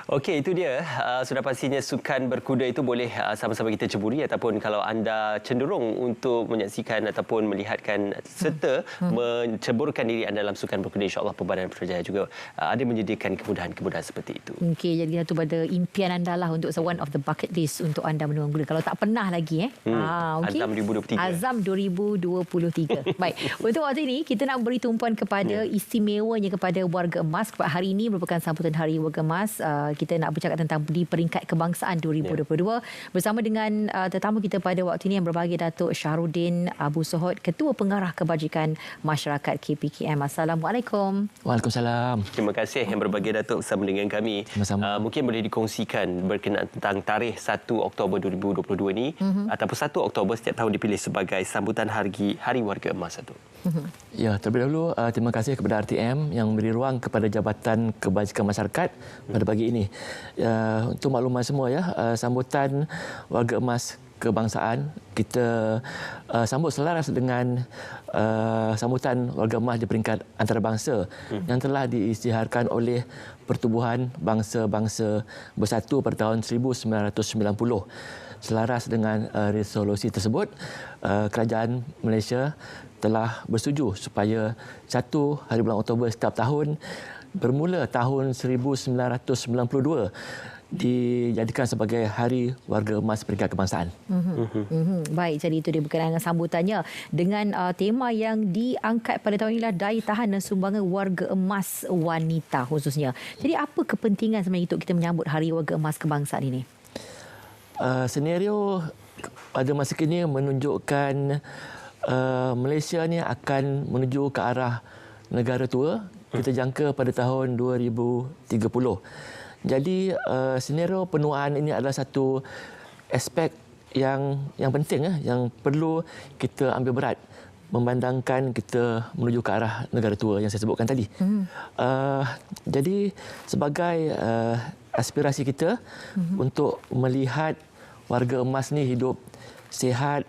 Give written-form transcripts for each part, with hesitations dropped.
Okey, itu dia. Sudah pastinya sukan berkuda itu boleh sama-sama kita ceburi ataupun kalau anda cenderung untuk menyaksikan ataupun melihatkan serta menceburkan diri anda dalam sukan berkuda, insya-Allah Perbadan Putrajaya juga ada menyediakan kemudahan-kemudahan seperti itu. Okey, jadi itu pada impian anda lah untuk one of the bucket list untuk anda menunggang kuda. Kalau tak pernah lagi okey. Azam 2023. Azam 2023. Baik. Untuk waktu ini kita nak beri tumpuan kepada istimewanya kepada warga emas. Hari ini merupakan sambutan Hari Warga Emas. Kita nak bercakap tentang di peringkat kebangsaan 2022 bersama dengan tetamu kita pada waktu ini yang berbahagia, Datuk Syahrudin Abu Sohod, Ketua Pengarah Kebajikan Masyarakat KPKM. Assalamualaikum. Waalaikumsalam. Terima kasih yang berbahagia, Datuk, bersama dengan kami. Mungkin boleh dikongsikan berkenaan tentang tarikh 1 Oktober 2022 ini ataupun 1 Oktober setiap tahun dipilih sebagai sambutan Hari Warga Emas, Datuk. Ya, terlebih dahulu terima kasih kepada RTM yang memberi ruang kepada Jabatan Kebajikan Masyarakat pada pagi ini. Untuk makluman semua sambutan Warga Emas Kebangsaan kita sambut selaras dengan sambutan Warga Emas di peringkat antarabangsa yang telah diisytiharkan oleh Pertubuhan Bangsa-Bangsa Bersatu pada tahun 1990. Selaras dengan resolusi tersebut, kerajaan Malaysia telah bersetuju supaya 1 hari bulan Oktober setiap tahun bermula tahun 1992 dijadikan sebagai Hari Warga Emas Peringkat Kebangsaan. Baik, jadi itu dia berkenaan dengan sambutannya dengan tema yang diangkat pada tahun inilah daya tahan dan sumbangan warga emas wanita khususnya. Jadi apa kepentingan sebenarnya untuk kita menyambut Hari Warga Emas Kebangsaan ini? Senario pada masa kini menunjukkan Malaysia ni akan menuju ke arah negara tua. Kita jangka pada tahun 2030. Jadi senario penuaan ini adalah satu aspek yang penting yang perlu kita ambil berat memandangkan kita menuju ke arah negara tua yang saya sebutkan tadi. Jadi sebagai aspirasi kita untuk melihat warga emas ni hidup sihat,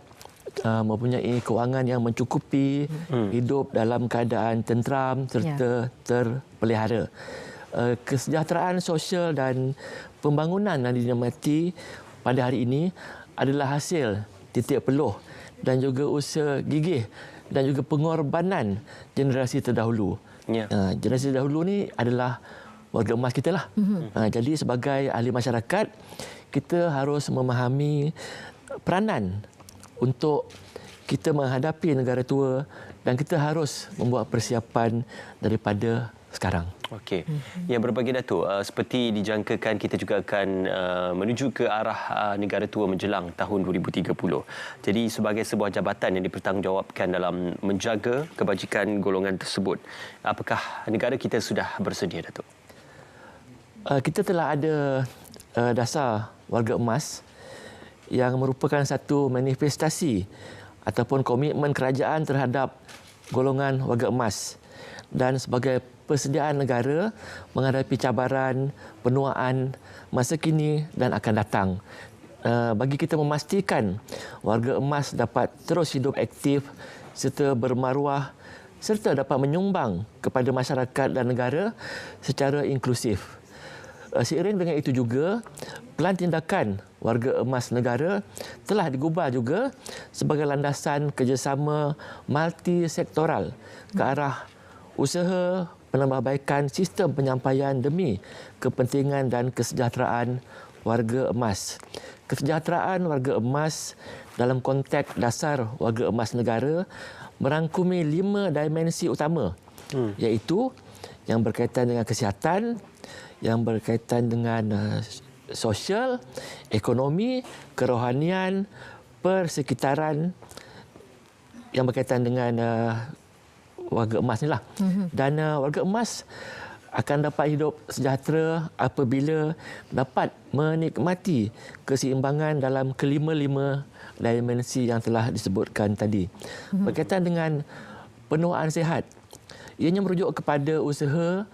mempunyai kewangan yang mencukupi, hidup dalam keadaan tenteram serta terpelihara. Kesejahteraan sosial dan pembangunan yang dinikmati pada hari ini adalah hasil titik peluh dan juga usaha gigih dan juga pengorbanan generasi terdahulu. Generasi terdahulu ni adalah warga emas kita lah. Jadi sebagai ahli masyarakat, kita harus memahami peranan untuk kita menghadapi negara tua dan kita harus membuat persiapan daripada sekarang. Okey. Yang berbahagia, Datuk, seperti dijangkakan kita juga akan menuju ke arah negara tua menjelang tahun 2030. Jadi sebagai sebuah jabatan yang dipertanggungjawabkan dalam menjaga kebajikan golongan tersebut, apakah negara kita sudah bersedia, Datuk? Kita telah ada dasar warga emas yang merupakan satu manifestasi ataupun komitmen kerajaan terhadap golongan warga emas dan sebagai persediaan negara menghadapi cabaran penuaan masa kini dan akan datang. Bagi kita memastikan warga emas dapat terus hidup aktif serta bermaruah serta dapat menyumbang kepada masyarakat dan negara secara inklusif. Seiring dengan itu juga, pelan tindakan warga emas negara telah digubah juga sebagai landasan kerjasama multisektoral ke arah usaha penambahbaikan sistem penyampaian demi kepentingan dan kesejahteraan warga emas. Kesejahteraan warga emas dalam konteks dasar warga emas negara merangkumi 5 dimensi utama, iaitu yang berkaitan dengan kesihatan, yang berkaitan dengan sosial, ekonomi, kerohanian, persekitaran yang berkaitan dengan warga emas ni lah. Dan warga emas akan dapat hidup sejahtera apabila dapat menikmati keseimbangan dalam kelima-lima dimensi yang telah disebutkan tadi. Berkaitan dengan penuaan sihat, ianya merujuk kepada usaha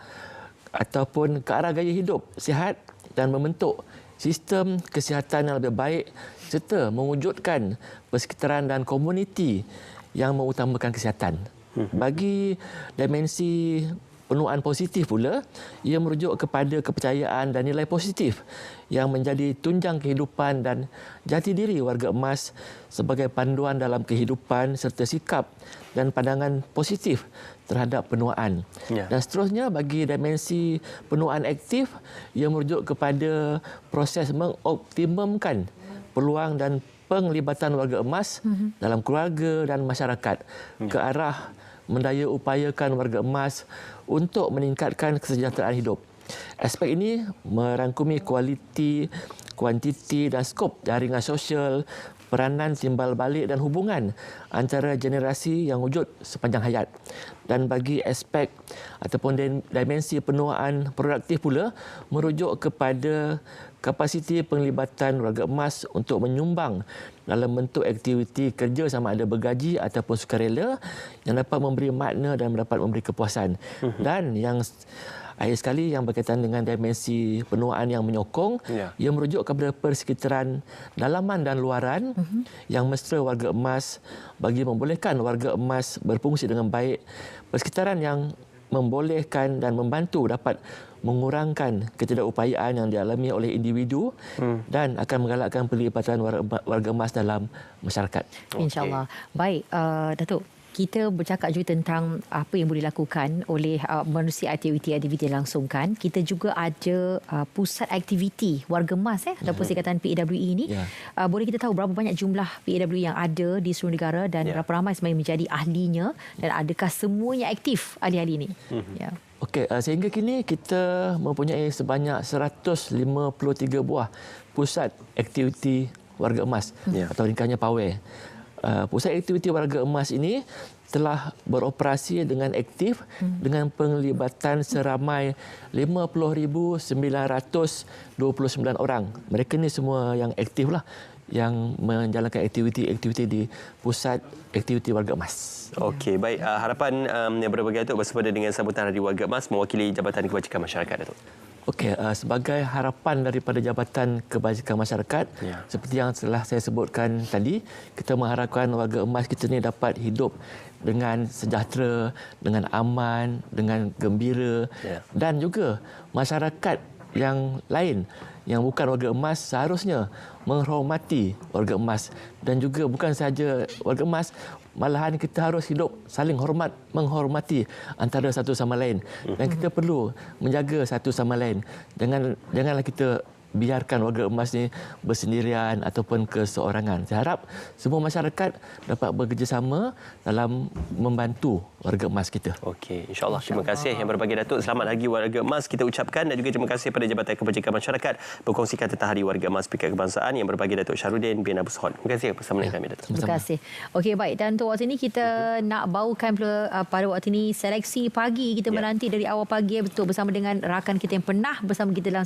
ataupun ke arah gaya hidup sihat dan membentuk sistem kesihatan yang lebih baik serta mewujudkan persekitaran dan komuniti yang mengutamakan kesihatan. Bagi dimensi penuaan positif pula, ia merujuk kepada kepercayaan dan nilai positif yang menjadi tunjang kehidupan dan jati diri warga emas sebagai panduan dalam kehidupan serta sikap dan pandangan positif terhadap penuaan. Dan seterusnya, bagi dimensi penuaan aktif, ia merujuk kepada proses mengoptimumkan peluang dan penglibatan warga emas dalam keluarga dan masyarakat ke arah mendaya upayakan warga emas untuk meningkatkan kesejahteraan hidup. Aspek ini merangkumi kualiti, kuantiti dan skop jaringan sosial, peranan timbal balik dan hubungan antara generasi yang wujud sepanjang hayat. Dan bagi aspek ataupun dimensi penuaan produktif pula, merujuk kepada kapasiti penglibatan warga emas untuk menyumbang dalam bentuk aktiviti kerja sama ada bergaji ataupun sukarela yang dapat memberi makna dan dapat memberi kepuasan. Dan yang akhir sekali, yang berkaitan dengan dimensi penuaan yang menyokong, ia merujuk kepada persekitaran dalaman dan luaran yang mesra warga emas bagi membolehkan warga emas berfungsi dengan baik. Persekitaran yang membolehkan dan membantu dapat mengurangkan ketidakupayaan yang dialami oleh individu dan akan menggalakkan pelibatan warga emas dalam masyarakat. InsyaAllah. Baik, Datuk. Kita bercakap juga tentang apa yang boleh dilakukan oleh menerusi aktiviti-aktiviti yang langsungkan. Kita juga ada pusat aktiviti warga emas ataupun Sikatan PAWE ini. Boleh kita tahu berapa banyak jumlah PAWE yang ada di seluruh negara dan berapa ramai sebenarnya menjadi ahlinya, dan adakah semuanya aktif ahli-ahli ini? Okey, sehingga kini kita mempunyai sebanyak 153 buah pusat aktiviti warga emas atau ringkasnya PAWE. Pusat aktiviti warga emas ini telah beroperasi dengan aktif dengan penglibatan seramai 50,929 orang. Mereka ni semua yang aktif lah, yang menjalankan aktiviti-aktiviti di pusat aktiviti warga emas. Okey, baik. Harapan yang berbagai Datuk bersempena dengan sambutan Hari Warga Emas mewakili Jabatan Kebajikan Masyarakat, Datuk. Okey, sebagai harapan daripada Jabatan Kebajikan Masyarakat, seperti yang telah saya sebutkan tadi, kita mengharapkan warga emas kita ni dapat hidup dengan sejahtera, dengan aman, dengan gembira, dan juga masyarakat yang lain yang bukan warga emas seharusnya menghormati warga emas, dan juga bukan sahaja warga emas, malahan kita harus hidup saling menghormati antara satu sama lain, dan kita perlu menjaga satu sama lain. Janganlah kita biarkan warga emas ni bersendirian ataupun keseorangan. Saya harap semua masyarakat dapat bekerjasama dalam membantu warga emas kita. Okey, insya-Allah. Terima kasih yang berbagai Datuk. Selamat Hari Warga Emas kita ucapkan, dan juga terima kasih kepada Jabatan Kebajikan Masyarakat berkongsikan tentang Hari Warga Emas Peringkat Kebangsaan yang berbagi Datuk Syahrudin bin Abu Sohon. Terima kasih bersama dengan kami, Datuk. Terima kasih. Okey, baik, dan untuk waktu ini kita nak bawakan pada waktu ini seleksi pagi kita menanti dari awal pagi betul bersama dengan rakan kita yang pernah bersama kita dalam